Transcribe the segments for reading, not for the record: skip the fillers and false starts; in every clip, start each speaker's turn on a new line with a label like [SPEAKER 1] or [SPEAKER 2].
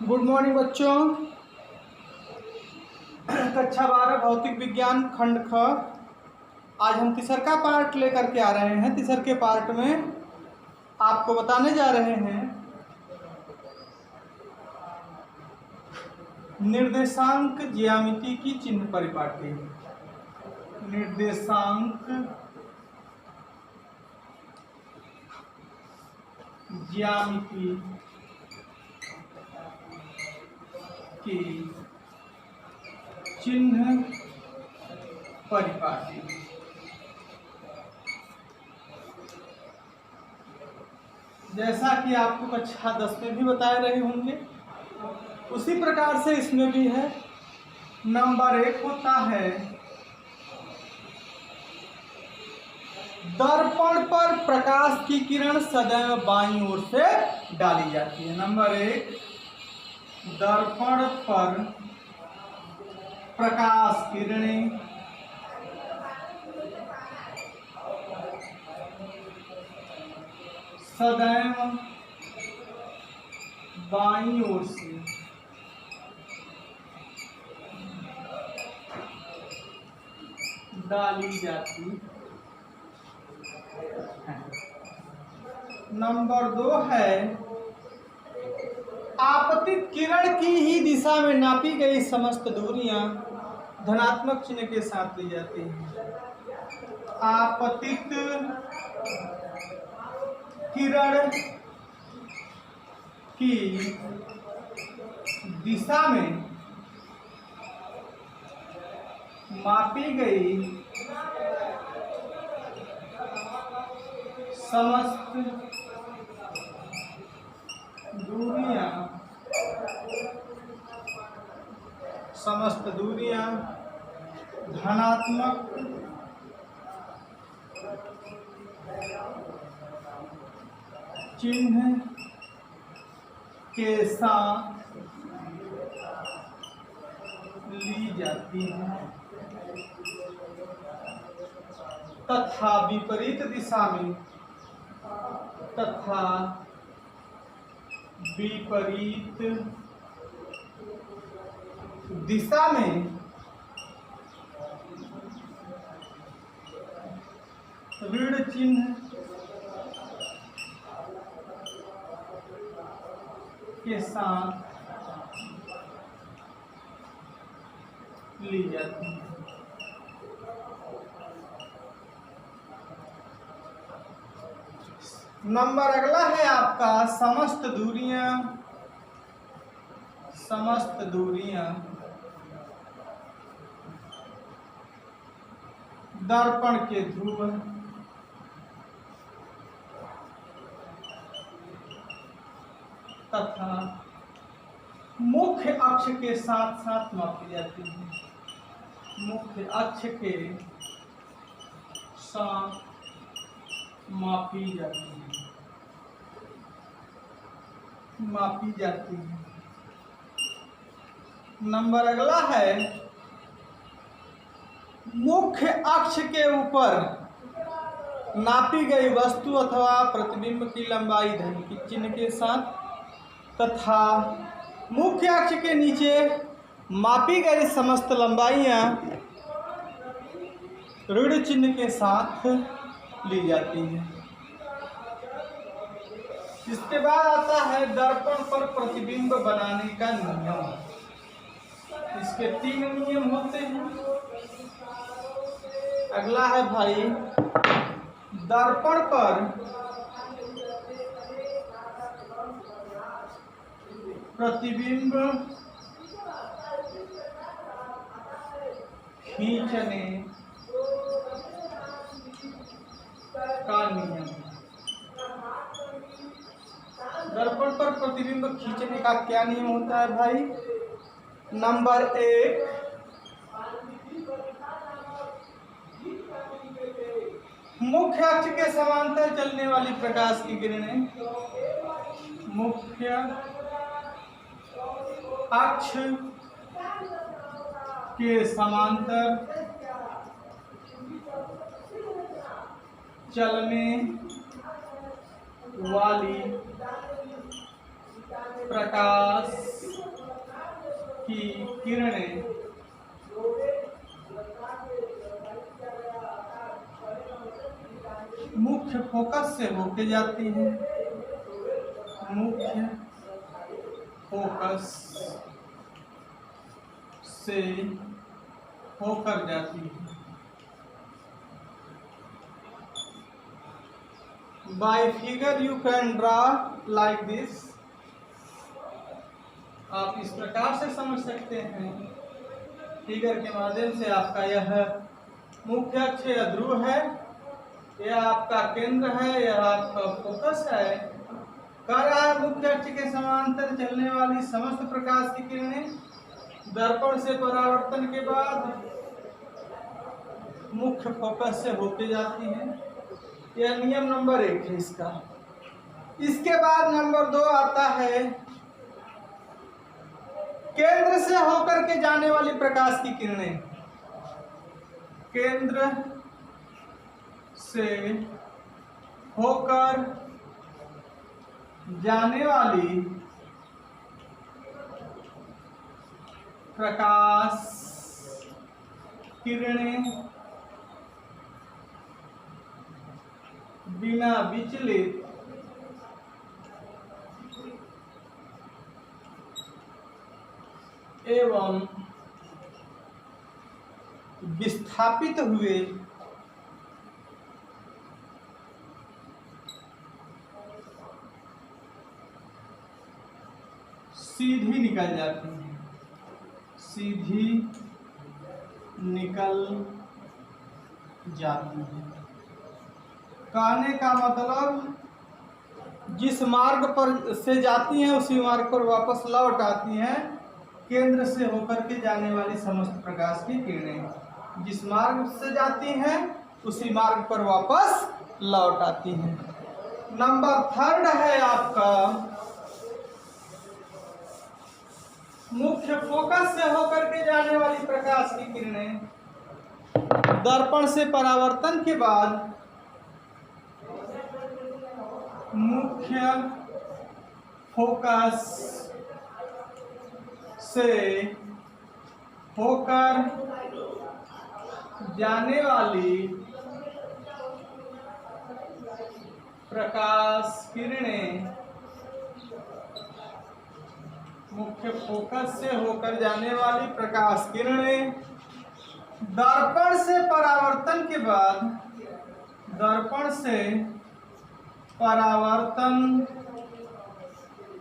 [SPEAKER 1] Good morning बच्चों। कक्षा 12 भौतिक विज्ञान खंड ख। आज हम तीसरा पार्ट लेकर के आ रहे हैं। तीसरे के पार्ट में आपको बताने जा रहे हैं निर्देशांक ज्यामिति की चिन्ह परिपाटी। निर्देशांक ज्यामिति की चिन्ह परिपाटी। जैसा कि आपको कक्षा 10 में भी बताए रहे होंगे, उसी प्रकार से इसमें भी है। नंबर 1 होता है दर्पण पर प्रकाश की किरण सदैव बाईं ओर से डाली जाती है। नंबर 1, दर्पण पर प्रकाश किरणें सदैव बाईं ओर से डाली जाती है। नंबर 2 है आपतित किरण की ही दिशा में नापी गई समस्त दूरियां धनात्मक चिन्ह के साथ ली जाती हैं। आपतित किरण की दिशा में मापी गई समस्त दूरियां धनात्मक चिन्ह के साथ ली जाती है तथा विपरीत दिशा में ऋण चिन्ह के साथ ली जाती है। नंबर अगला है आपका समस्त दूरियां दर्पण के ध्रुव तथा मुख्य अक्ष के साथ साथ मापी जाती है। मुख्य अक्ष के साथ मापी जाती है। नंबर अगला है मुख्य अक्ष के ऊपर नापी गई वस्तु अथवा प्रतिबिंब की लंबाई धन की चिन्ह के साथ तथा मुख्य अक्ष के नीचे मापी गई समस्त लंबाइयां ऋण चिन्ह के साथ ली जाती हैं। इसके बाद आता है दर्पण पर प्रतिबिंब बनाने का नियम। इसके 3 नियम होते हैं। अगला है भाई दर्पण पर प्रतिबिंब खींचने का नियम। दर्पण पर प्रतिबिंब खींचने का क्या नियम होता है भाई? नंबर 1, मुख्य अक्ष के समांतर चलने वाली प्रकाश की किरणें मुख्य अक्ष के समांतर चलने वाली प्रकाश किरणें मुख्य फोकस से होके जाती है, मुख्य फोकस से होकर जाती है। By figure you can draw like this, आप इस प्रकार से समझ सकते हैं। फिगर के माध्यम से आपका यह मुख्य अक्ष या ध्रुव है, यह आपका केंद्र है, यह आपका फोकस है। कह रहा है मुख्य अक्ष के समांतर चलने वाली समस्त प्रकाश की किरणें दर्पण से परावर्तन के बाद मुख्य फोकस से होके जाती हैं। यह नियम नंबर 1 है इसका। इसके बाद नंबर 2 आता है केंद्र से होकर के जाने वाली प्रकाश की किरणें। केंद्र से होकर जाने वाली प्रकाश किरणें बिना विचलित एवं विस्थापित हुए सीधी निकल जाती है, सीधी निकल जाती है। कहने का मतलब जिस मार्ग पर से जाती हैं उसी मार्ग पर वापस लौट आती हैं। केंद्र से होकर के जाने वाली समस्त प्रकाश की किरणें जिस मार्ग से जाती हैं उसी मार्ग पर वापस लौट आती हैं। नंबर 3 है आपका मुख्य फोकस से होकर के जाने वाली प्रकाश की किरणें दर्पण से परावर्तन के बाद मुख्य फोकस से होकर जाने वाली प्रकाश किरणें मुख्य फोकस से होकर जाने वाली प्रकाश किरणें दर्पण से परावर्तन के बाद दर्पण से परावर्तन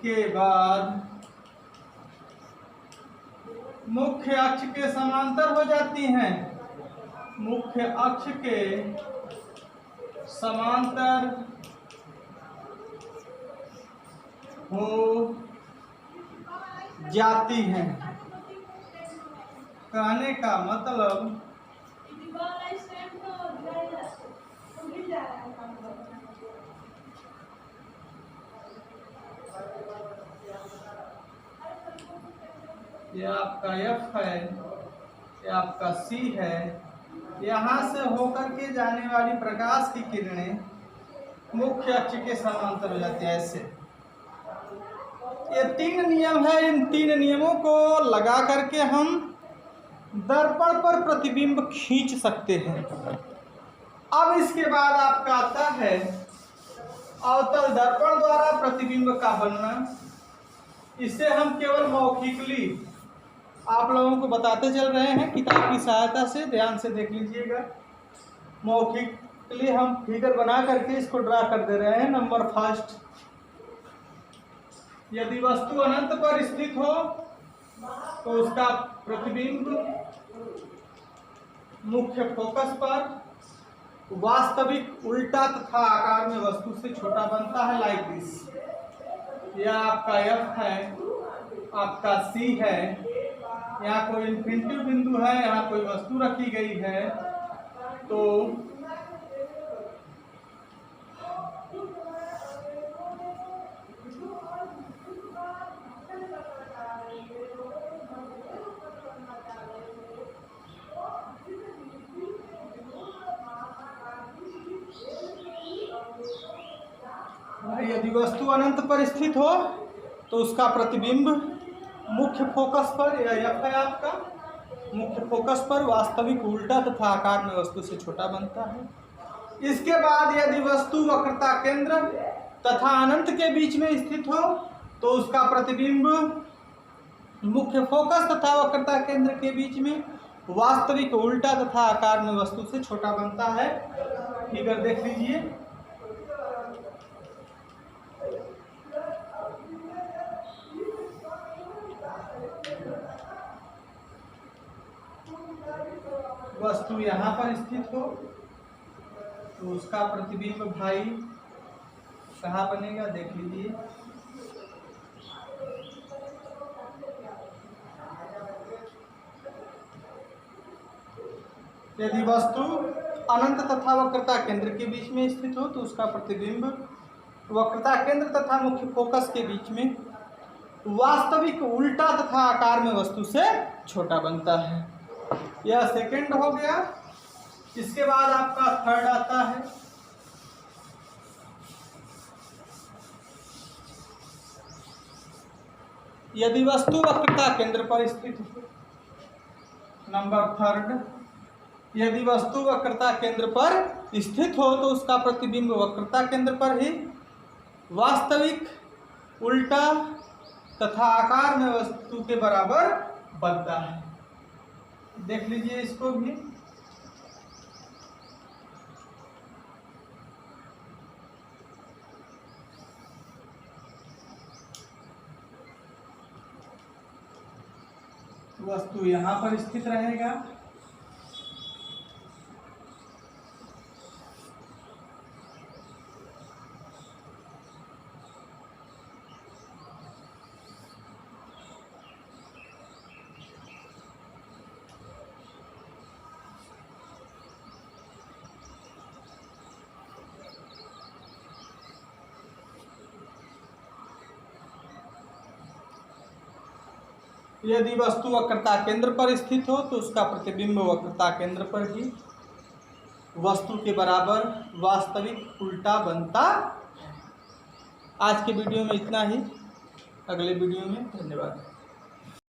[SPEAKER 1] के बाद मुख्य अक्ष के समांतर हो जाती हैं। मुख्य अक्ष के समांतर हो जाती हैं। कहने का मतलब ये आपका F है, ये आपका C है। यहाँ से होकर के जाने वाली प्रकाश की किरणें मुख्य अक्ष के समांतर हो जाती है ऐसे। ये 3 नियम है, इन 3 नियमों को लगा करके हम दर्पण पर प्रतिबिंब खींच सकते हैं। अब इसके बाद आपका आता है अवतल दर्पण द्वारा प्रतिबिंब का बनना। इसे हम केवल मौखिकली आप लोगों को बताते चल रहे हैं, किताब की सहायता से ध्यान से देख लीजिएगा। मौखिकली हम फिगर बना करके इसको ड्रा कर दे रहे हैं। नंबर 1, यदि वस्तु अनंत पर स्थित हो तो उसका प्रतिबिंब मुख्य फोकस पर वास्तविक उल्टा तथा आकार में वस्तु से छोटा बनता है, लाइक दिस। यह आपका F है, आपका C है। यहाँ कोई इन्फिनिटी बिंदु है, यहाँ कोई वस्तु रखी गई है। तो यदि वस्तु अनंत पर स्थित हो तो उसका प्रतिबिंब मुख्य फोकस पर, यह एफ है आपका, मुख्य फोकस पर वास्तविक उल्टा तथा आकार में वस्तु से छोटा बनता है। इसके बाद यदि वस्तु वक्रता केंद्र तथा अनंत के बीच में स्थित हो तो उसका प्रतिबिंब मुख्य फोकस तथा वक्रता केंद्र के बीच में वास्तविक उल्टा तथा आकार में वस्तु से छोटा बनता है। फिगर देख लीजिए। वस्तु यहाँ पर स्थित हो तो उसका प्रतिबिंब भाई कहाँ बनेगा, देख लीजिए। यदि वस्तु अनंत तथा वक्रता केंद्र के बीच में स्थित हो तो उसका प्रतिबिंब वक्रता केंद्र तथा मुख्य फोकस के बीच में वास्तविक उल्टा तथा आकार में वस्तु से छोटा बनता है। यह सेकंड हो गया। इसके बाद आपका थर्ड आता है यदि वस्तु वक्रता केंद्र पर स्थित हो। नंबर थर्ड, यदि वस्तु वक्रता केंद्र पर स्थित हो तो उसका प्रतिबिंब वक्रता केंद्र पर ही वास्तविक उल्टा तथा आकार में वस्तु के बराबर बनता है। देख लीजिए इसको भी। वस्तु यहाँ पर स्थित रहेगा, यदि वस्तु वक्रता केंद्र पर स्थित हो तो उसका प्रतिबिंब वक्रता केंद्र पर ही वस्तु के बराबर वास्तविक उल्टा बनता है। आज के वीडियो में इतना ही। अगले वीडियो में धन्यवाद।